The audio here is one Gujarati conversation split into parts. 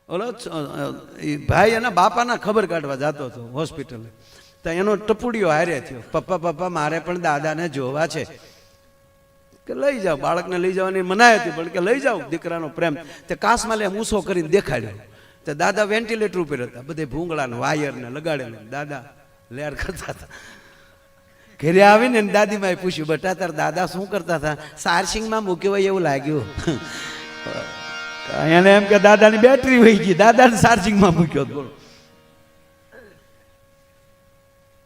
ઓલો ભાઈ એના બાપાના ખબર કાઢવા જતો હતો હોસ્પિટલે, તો એનો ટપુડીઓ હારે થયો, પપ્પા પપ્પા મારે પણ દાદાને જોવા છે. કે લઈ જાઓ, બાળકને લઈ જવાની મનાઈ હતી પણ કે લઈ જાઓ, દીકરાનો પ્રેમ. તે કાસમાં લે મૂસો કરીને દેખાડ્યો. તે દાદા વેન્ટિલેટર ઉપર હતા, બધે ભૂંગળાને વાયરને લગાડેલા, દાદા લેર કરતા હતા. ઘરે આવીને દાદીમાએ પૂછ્યું, બટા તાર દાદા શું કરતા હતા? ચાર્જિંગમાં મૂક્યો હોય એવું લાગ્યું. એને એમ કે દાદાની બેટરી વહી ગઈ, દાદાને ચાર્જિંગમાં મૂક્યો. બોલો,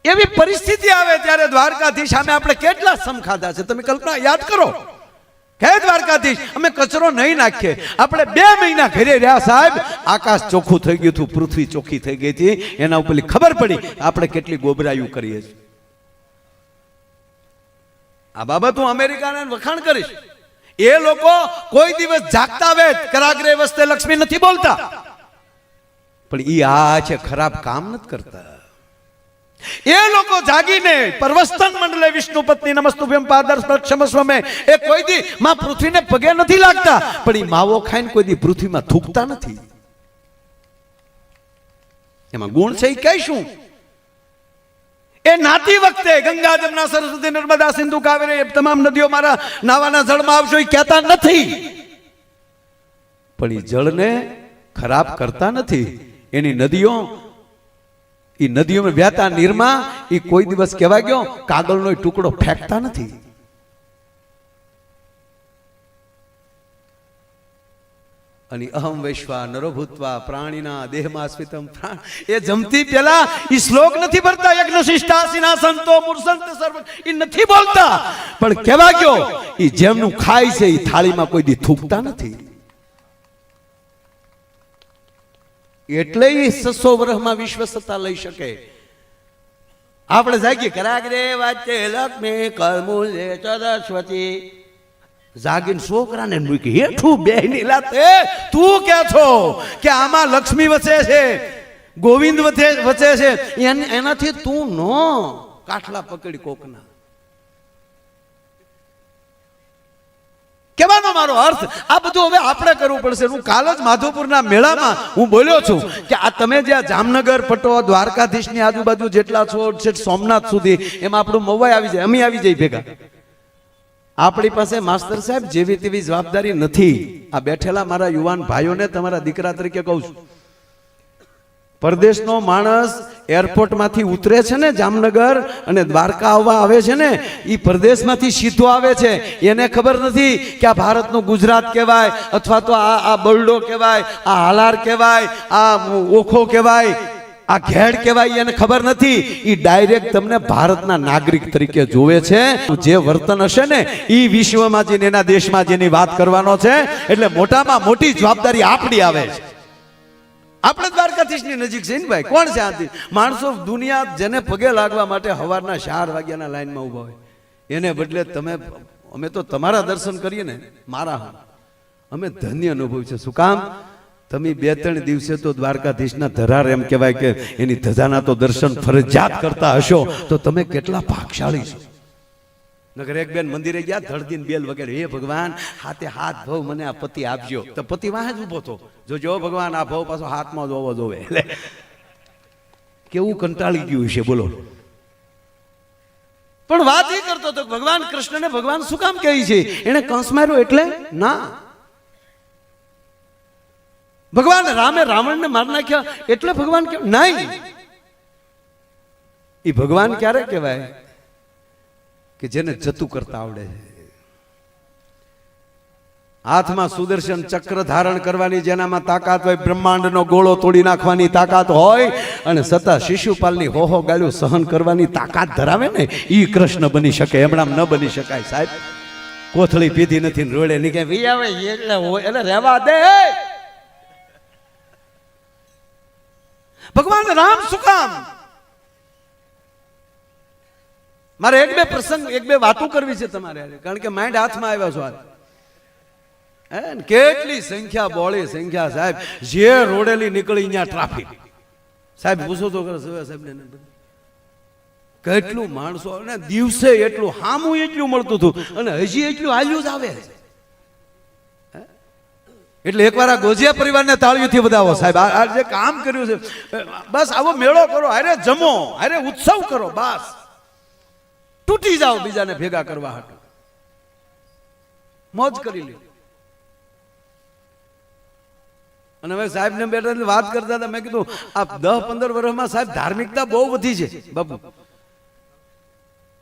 એવી પરિસ્થિતિ આવે ત્યારે દ્વારકાધીશ સામે આપણે કેટલા સમ ખાધા છે તમે કલ્પના યાદ કરો. હે દ્વારકાધીશ, અમે કચરો નહીં નાખીએ. આપણે 2 મહિના ઘરે રહ્યા સાહેબ, આકાશ ચોખ્ખું થઈ ગયું હતું, પૃથ્વી ચોખ્ખી થઈ ગઈ હતી. એના ઉપર ખબર પડી આપણે કેટલી ગોબરાયું કરીએ છીએ. આ બાબત હું અમેરિકાને વખાણ કરીશ. એ લોકો કોઈ દિવસ જાગતા વેત કરાગ્રે વસ્તે લક્ષ્મી નથી બોલતા, પણ ઈ આ છે ખરાબ કામ નથી કરતા. એ લોકો જાગીને પરવસ્તન મંડલે વિષ્ણુ પત્ની નમસ્તુભ્યમ પાદર્શ ક્ષમસ્વ મે એ કોઈ દી માં પૃથ્વીને પગે નથી લાગતા, પણ ઈ માવો ખાઈને કોઈ દી પૃથ્વીમાં થૂકતા નથી. એમાં ગુણ છે ઈ કહીશું. એ નાતી વખતે ગંગા જમના સરસ્વતી નર્મદા સિંધુ કાવેરી તમામ નદીઓ મારા નાવાના જળમાં આવશો એ કહેતા નથી, પણ એ જળને ખરાબ કરતા નથી. એની નદીઓ, એ નદીઓમાં વહેતા નીરમાં એ કોઈ દિવસ કહેવાય ગયો કાગળનો ટુકડો ફેંકતા નથી. અને અહમ વૈશ્વા નરો ભૂત્વા પ્રાણીના દેહમાં સ્મિતમ પ્રાણ, એ જમતી પેલા એ શ્લોક નથી ભરતા, યજ્ઞ શિષ્ટાસીના સંતો મૂર્સંત સર્વ એ નથી બોલતા, પણ કહેવા ગયો એ જેમનું ખાય છે એ થાળીમાં કોઈ દી થૂકતા નથી. એટલે એ 600 વર્ષમાં વિશ્વ સત્તા લઈ શકે. આપણે જાગીએ કરાગ્રે વાચે લક્ષ્મી કરમૂલે સરસ્વતી, જાગીને છોકરાને મૂકી હેઠું બેહની લાતે તું કે છો કે આમાં લક્ષ્મી વસે છે, ગોવિંદ વસે છે, એનાથી તું નો કાઠલા પકડી કોકના. કહેવાનો મારો અર્થ આ બધું હવે આપણે કરવું પડશે. હું કાલ જ માધવપુરના મેળામાં હું બોલ્યો છું કે આ તમે જ્યાં જામનગર પટો દ્વારકાધીશની આજુબાજુ જેટલા છો સોમનાથ સુધી, એમાં આપણું મવાઈ આવી જાય, અમે આવી જાય ભેગા. આપણી પાસે માસ્તર સાહેબ જેવી તેવી જવાબદારી નથી. આ બેઠેલા મારા યુવાન ભાઈઓને તમારા દીકરા તરીકે કહું છું, પરદેશનો માણસ એરપોર્ટમાંથી ઉતરે છે ને જામનગર અને દ્વારકા આવવા આવે છે ને, એ પરદેશમાંથી સીધો આવે છે. એને ખબર નથી કે આ ભારતનું ગુજરાત કહેવાય, અથવા તો આ બરડો કહેવાય, આ હાલાર કહેવાય, આ ઓખો કહેવાય, આ ઘેડ કહેવાય, એને ખબર નથી. એ ડાયરેક્ટ તમને ભારતના નાગરિક તરીકે જોવે છે. જે વર્તન હશે ને એ વિશ્વમાં જઈને એના દેશમાં જેની વાત કરવાનો છે. એટલે મોટામાં મોટી જવાબદારી આપણી આવે છે. આપણે દ્વારકાધીશની નજીક છે ને ભાઈ. કોણ છે આથી માણસો દુનિયા જેને પગે લાગવા માટે સવારના 4 વાગ્યાના લાઈનમાં ઉભા હોય, એને બદલે તમે અમે તો તમારા દર્શન કરીએ ને, મારા અમે ધન્ય અનુભવ છે. શું કામ? તમે 2-3 દિવસે તો દ્વારકાધીશના ધરાર એમ કહેવાય કે એની ધજાના તો દર્શન ફરજિયાત કરતા હશો, તો તમે કેટલા ભાગશાળી છો. નગર એક બેન મંદિરે ગયા, ધડદીને બેલ વગેરે, હે ભગવાન હાથે હાથ ભવ મને આ પતિ આપજો. તો પતિ વાહે જ ઉભો હતો, જો ભગવાન આ ભવ પાછો હાથમાં જોવો જોવે. એટલે કેવું કંટાળી ગયું છે બોલો. પણ વાત એ કરતો હતો ભગવાન કૃષ્ણને ભગવાન શું કામ કહે છે? એને કંસ માર્યો એટલે ના. ભગવાન રામે રાવણને મારી નાખ્યા એટલે ભગવાન કે નહીં. એ ભગવાન ક્યારે કહેવાય કે જેને જતું કરતા આવડે છે. હાથમાં સુદર્શન ચક્ર ધારણ કરવાની જેનામાં તાકાત હોય, બ્રહ્માંડનો ગોળો તોડી નાખવાની તાકાત હોય, અને છતાં શિશુપાલની હોહો ગાળ્યું સહન કરવાની તાકાત ધરાવે ને, ઈ કૃષ્ણ બની શકે. એમણામ ન બની શકાય સાહેબ. કોથળી પીધી નથી ને રોડે નીકળે વિયાવે એટલે હોય એટલે રહેવા દે. ભગવાન રામ શું કામ? મારે 1-2 પ્રસંગ 1-2 વાતો કરવી છે તમારે, કારણ કે માઇન્ડ હાથમાં આવ્યા છો. કેટલી સંખ્યા, બોળી સંખ્યા સાહેબ. જે રોડેલી નીકળી ત્યાં ટ્રાફિક સાહેબ. પૂછો તો કરો સાહેબ ને, કેટલું માણસો, અને દિવસે એટલું હામું એટલું મળતું હતું અને હજી એટલું હાલ્યું જ આવે. એટલે એકવાર આ ગોજિયા પરિવારને તાળીઓથી વધાવો સાહેબ. આ જે કામ કર્યું છે, બસ આવો મેળો કરો, હારે જમો, હારે ઉત્સવ કરો, બસ તૂટી જાઓ બીજાને ભેગા કરવા હાટુ, મોજ કરી લ્યો. અને હવે સાહેબ ને બેઠા વાત કરતા હતા, મેં કીધું આ 10-15 વર્ષમાં સાહેબ ધાર્મિકતા બહુ વધી છે બાપુ.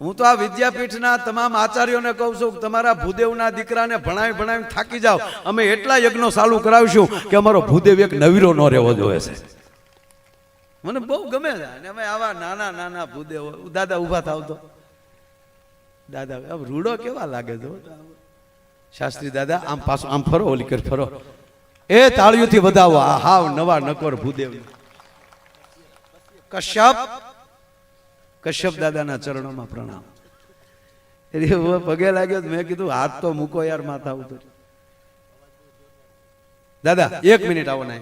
હું તો આ વિદ્યાપીઠના તમામ આચાર્યોને કહું છું કે તમારા ભૂદેવના દીકરાને ભણાવી થાકી જાઓ, અમે એટલા યજ્ઞો ચાલુ કરાવીશું કે અમારો ભૂદેવ એક નવીરો ન રહેવો જોઈએ છે. મને બહુ ગમે છે. અને અમે આવા નાના નાના ભૂદેવો, દાદા ઊભા થાવ તો દાદા રૂડો કેવા લાગે તો શાસ્ત્રી દાદા, આમ પાછું આમ ફરો, ઓલી કર ફરો, એ તાળીઓથી વધાવો. આ હાવ નવા નકોર ભૂદેવ કશ્યપ દાદાના ચરણોમાં પ્રણામ. એટલે પગે લાગ્યો, મેં કીધું હાથ તો મૂકો યાર માથા ઉપર. દાદા 1 મિનિટ આવો ના,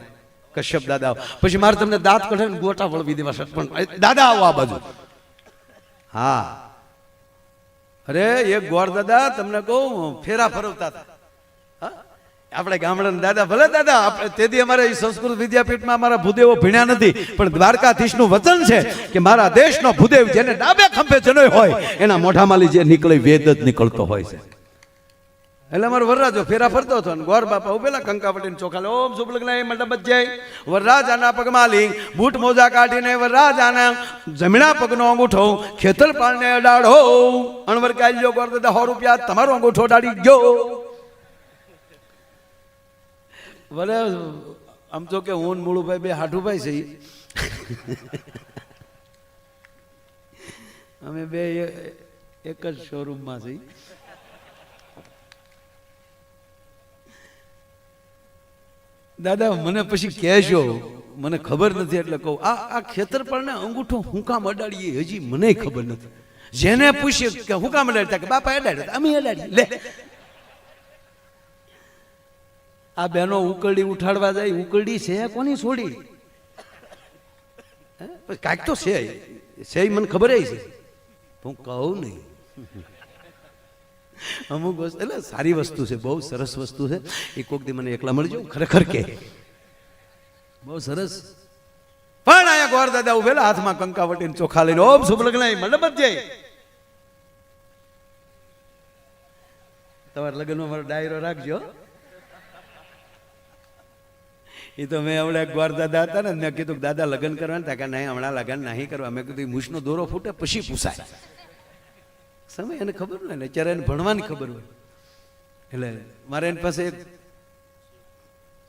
કશ્યપ દાદા આવો, પછી મારે તમને દાંત કઢાવીને ગોટા વળવી દેવા. પણ દાદા આવો આ બાજુ. હા, અરે એક ગોર દાદા તમને કહું ફેરા ફરવતા હતા. આપણે ગામડાના દાદા, ભલે દાદા તેથી અમારે સંસ્કૃત વિદ્યાપીઠમાં અમારા ભૂદેવો ભણ્યા નથી, પણ દ્વારકાધીશનું વચન છે કે મારા દેશનો ભૂદેવ જેને ડાબે ખંભે જનોય હોય એના મોઢામાંથી જે નીકળે વેદ જ નીકળતો હોય છે. એટલે અમારો વરરાજો ફેરા ફરતો હતો, ગોર બાપા ઉભેલા કંકાવટીને ચોખા લે, ઓમ શુભ લગ્ન મંડપ જય. વરરાજાના પગમાં લિંગ, બૂટ મોજા કાઢીને વરરાજાના જમણા પગનો અંગૂઠો ખેતરપાળને અડાડો. અણવર કાલ્યો ગોર દાદા 100 રૂપિયા તમારો અંગૂઠો અડાડી ગયો. ભલે આમ તો કે હું મૂળુભાઈ બે હાઠુભાઈ છે, અમે બે એક જ શોરૂમમાં છીએ. દાદા મને પછી કહેજો, મને ખબર નથી એટલે કહું, આ ખેતરપાળને અંગૂઠો હું કામ અડાડીએ હજી મને ખબર નથી. જેને પૂછ્યું કે હું કામ અડાડતા, કે બાપા અડાડ્યો, અમે અડાડીએ. લે આ બહેનો ઉકરડી ઉઠાડવા જાય, ઉકરડી છે કોની છોડી, કાંઈક તો છે મને ખબર છે, હું કહું નહીં. અમુક વસ્તુ એટલે સારી વસ્તુ છે, બહુ સરસ વસ્તુ છે. એ કોક દી મને એકલા મળજો, ખરેખર કે બહુ સરસ. પણ અહીંયા ગોર દાદા ઉભેલા હાથમાં કંકાવટીને ચોખા લઈને, ઓમ શુભ લગ્ન મંડપ જાય. તમારા લગ્નમાં મારો ડાયરો રાખજો. એ તો મેં હમણાં ગોર દાદા હતા ને, મેં કીધું દાદા લગ્ન કરવા ને, કે નહીં હમણાં લગ્ન નહીં કરવા. મેં કીધું મૂછનો દોરો ફૂટે પછી પૂછાય. સમય એને ખબર હોય ને, ત્યારે એને ભણવાની ખબર હોય. એટલે મારે એની પાસે એક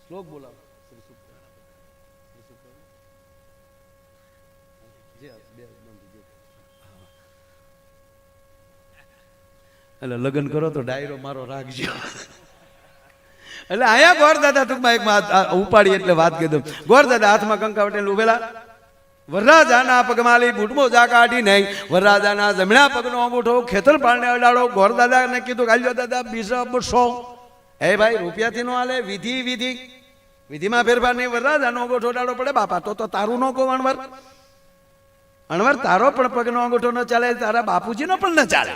શ્લોક બોલાવો. એટલે લગ્ન કરો તો ડાયરો મારો રાખજો. એટલે અહીંયા ગોર દાદા ટૂંકમાં એક ઉપાડી એટલે વાત કીધું. ગોર દાદા હાથમાં કંકાવટીને ઉભેલા, વરરાજાના પગમાલી બૂટ મોજા કાઢી નહીં, વરરાજાના જમણા પગનો અંગૂઠો ખેતરપાળને અડાડો. ગોર દાદાને કીધું, કાલ્યો દાદા બીજા 200. એ ભાઈ રૂપિયાથી નો હાલે, વિધિમાં ફેરફાર નહીં. વરરાજાનો અંગૂઠો અડાડો પડે. બાપા તો તારું નો કહો, અણવર તારો પણ પગનો અંગૂઠો ન ચાલે, તારા બાપુજીનો પણ ન ચાલે.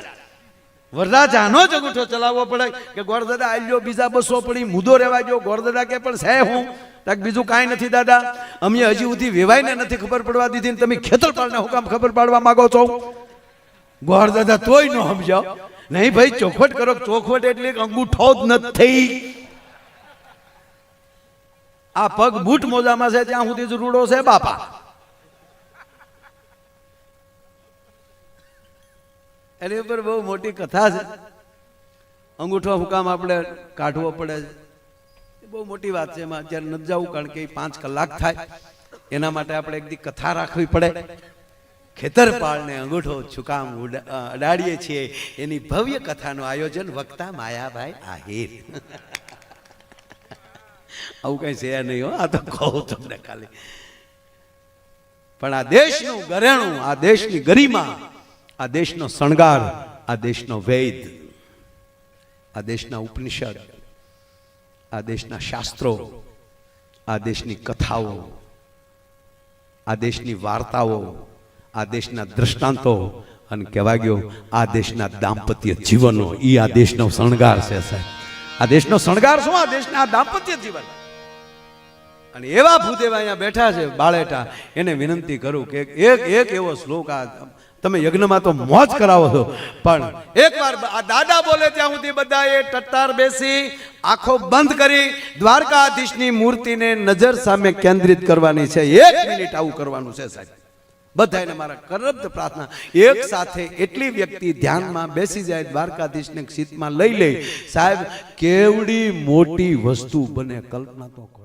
વરરાજાનો જ અંગૂઠો ચલાવવો પડે. કે ગોર દાદા આલ્યો બીજા 200 પડી, મુદ્દો રહેવા ગયો. ગોર દાદા કે પણ છે હું, બીજું કાંઈ નથી દાદા, અમે હજી સુધી વેવાઈને નથી ખબર પડવા દીધી, તમે ખેતરપાળને હું કામ ખબર પાડવા માંગો છો? ગોર દાદા તોય ન સમજાવ. નહીં ભાઈ, ચોખવટ કરો. ચોખવટ એટલે અંગૂઠો જ નથી. આ પગ બૂટ મોજામાં છે ત્યાં સુધી જ રૂડો છે બાપા. એની ઉપર બહુ મોટી કથા છે. અંગૂઠો હુકામ આપણે કાઢવો પડે છે, બહુ મોટી વાત છે. એમાં અત્યારે નથી જવું, કારણ કે 5 કલાક થાય. એના માટે આપણે એક દી કથા રાખવી પડે. ખેતરપાળને અંગૂઠો છુકામ અડાડીએ છીએ, એની ભવ્ય કથાનું આયોજન વક્તા માયાભાઈ આહિર. આવું કઈ છે નહીં હો, આ તો કહું તમને ખાલી. પણ આ દેશનું ઘરેણું, આ દેશની ગરિમા, આ દેશનો શણગાર, આ દેશનો વેદ, આ દેશના ઉપનિષદ, આ દેશના શાસ્ત્રો, આ દેશની કથાઓ, આ દેશની વાર્તાઓ, આ દેશના દ્રષ્ટાંતો, અને કહેવા ગયો આ દેશના દાંપત્ય જીવનો, એ આ દેશનો શણગાર છે સાહેબ. આ દેશનો શણગાર શું? આ દેશના આ દાંપત્ય જીવન. અને એવા ભૂદેવ અહીંયા બેઠા છે બાળેટા, એને વિનંતી કરું કે એક એવો શ્લોક આ તમે યજ્ઞમાં તો મોજ કરાવો છો, પણ એકવાર આ દાદા બોલે ત્યાં સુધી બધાએ ટટ્ટાર બેસી આંખો બંધ કરી દ્વારકાધીશની મૂર્તિને નજર સામે કેન્દ્રિત કરવાની છે. 1 મિનિટ આવું કરવાનું છે સાહેબ. બધાને મારા કરબદ્ધ પ્રાર્થના, એક સાથે એટલી વ્યક્તિ ધ્યાનમાં બેસી જાય, દ્વારકાધીશને સીતમાં લઈ લે સાહેબ, કેવડી મોટી વસ્તુ બને કલ્પના તો કરો.